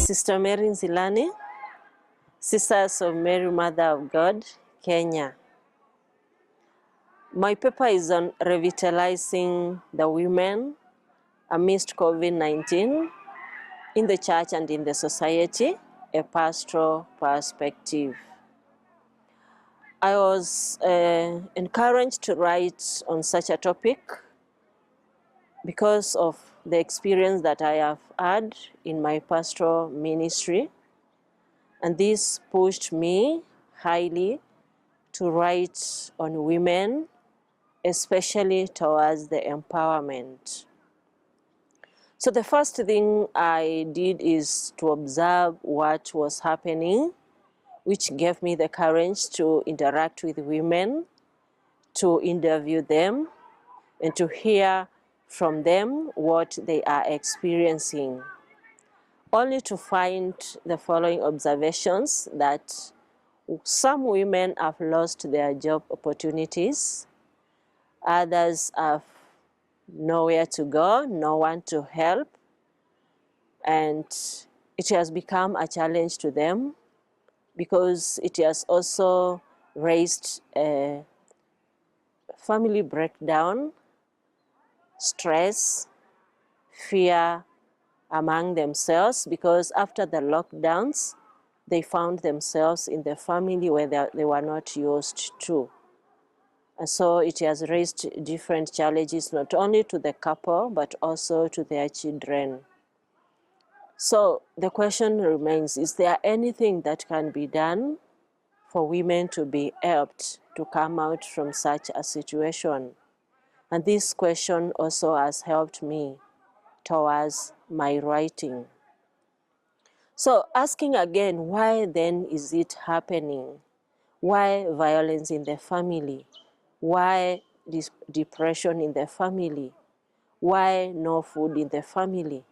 Sister Mary Nzilani, Sisters of Mary, Mother of God, Kenya. My paper is on revitalizing the women amidst COVID-19 in the church and in the society, a pastoral perspective. I was encouraged to write on such a topic because of the experience that I have had in my pastoral ministry. And this pushed me highly to write on women, especially towards the empowerment. So the first thing I did is to observe what was happening, which gave me the courage to interact with women, to interview them, and to hear from them what they are experiencing, only to find the following observations: that some women have lost their job opportunities, others have nowhere to go, no one to help, and it has become a challenge to them because it has also raised a family breakdown, stress, fear among themselves, because after the lockdowns, they found themselves in the family where they were not used to. And so it has raised different challenges, not only to the couple, but also to their children. So the question remains, is there anything that can be done for women to be helped to come out from such a situation? And this question also has helped me towards my writing. So asking again, why then is it happening? Why violence in the family? Why depression in the family? Why no food in the family?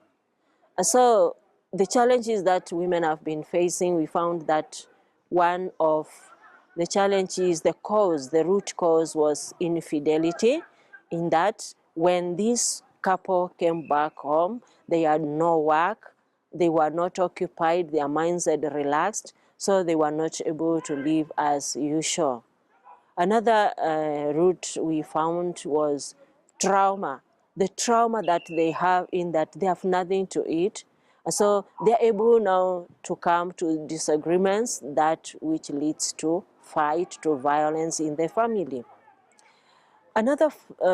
And so the challenges that women have been facing, we found that one of the challenges, the root cause was infidelity, in that when this couple came back home, they had no work, they were not occupied, their minds had relaxed, so they were not able to live as usual. Another root we found was trauma. The trauma that they have in that they have nothing to eat. So they're able now to come to disagreements, that which leads to fight, to violence in the family. Another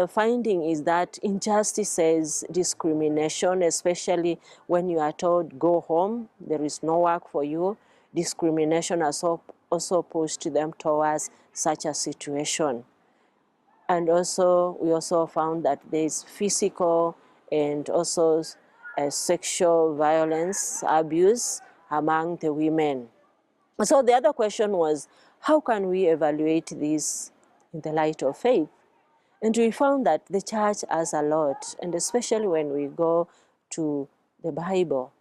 finding is that injustices, discrimination, especially when you are told, go home, there is no work for you, discrimination has also pushed them towards such a situation. And also, we also found that there is physical and also sexual violence, abuse among the women. So the other question was, how can we evaluate this in the light of faith? And we found that the church has a lot, and especially when we go to the Bible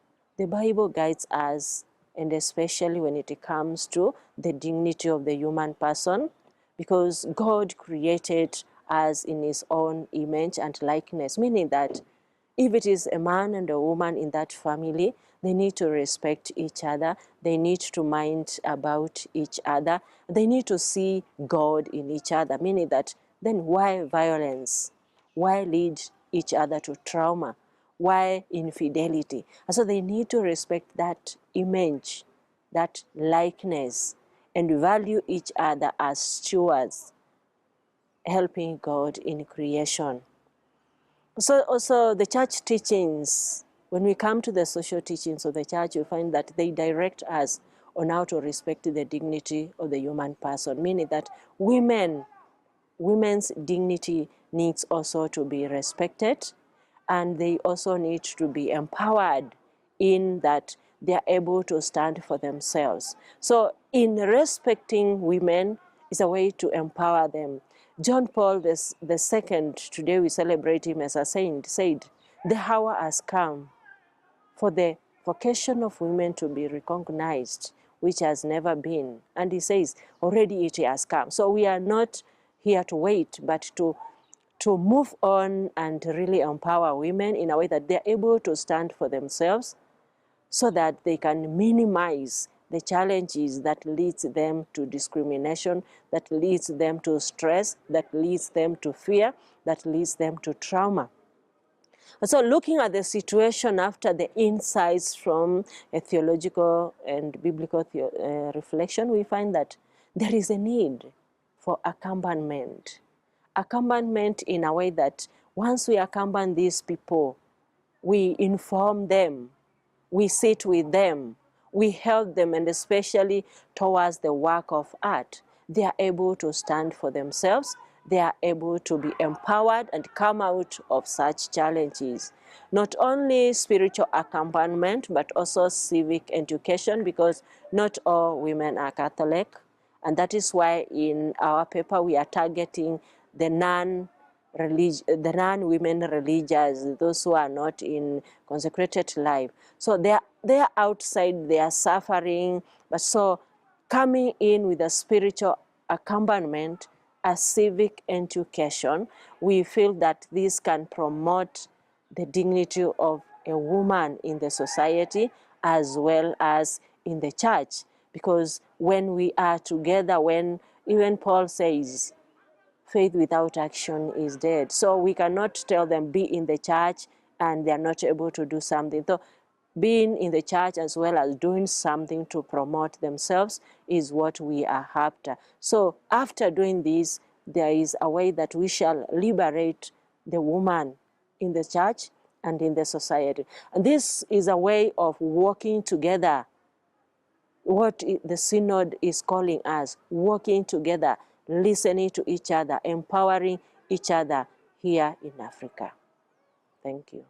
guides us, and especially when it comes to the dignity of the human person, because God created us in his own image and likeness, meaning that if it is a man and a woman in that family, they need to respect each other, they need to mind about each other, they need to see God in each other, meaning that then why violence? Why lead each other to trauma? Why infidelity? And so they need to respect that image, that likeness, and value each other as stewards, helping God in creation. So also the church teachings, when we come to the social teachings of the church, you find that they direct us on how to respect the dignity of the human person, meaning that women's dignity needs also to be respected, and they also need to be empowered in that they are able to stand for themselves. So in respecting women is a way to empower them. John Paul II, today we celebrate him as a saint, said, the hour has come for the vocation of women to be recognized, which has never been. And he says, already it has come. So we are not here to wait, but to move on and really empower women in a way that they're able to stand for themselves, so that they can minimize the challenges that leads them to discrimination, that leads them to stress, that leads them to fear, that leads them to trauma. And so looking at the situation after the insights from a theological and biblical reflection, we find that there is a need for accompaniment. Accompaniment in a way that once we accompany these people, we inform them, we sit with them, we help them, and especially towards the work of art, they are able to stand for themselves, they are able to be empowered and come out of such challenges. Not only spiritual accompaniment, but also civic education, because not all women are Catholic. And that is why in our paper we are targeting the non-women religious, those who are not in consecrated life. So they are outside, they are suffering, but so coming in with a spiritual accompaniment, a civic education, we feel that this can promote the dignity of a woman in the society as well as in the church. Because when we are together, when even Paul says, faith without action is dead. So we cannot tell them be in the church and they are not able to do something. So being in the church as well as doing something to promote themselves is what we are after. So after doing this, there is a way that we shall liberate the woman in the church and in the society. And this is a way of working together, what the synod is calling us, working together, listening to each other, empowering each other here in Africa. Thank you.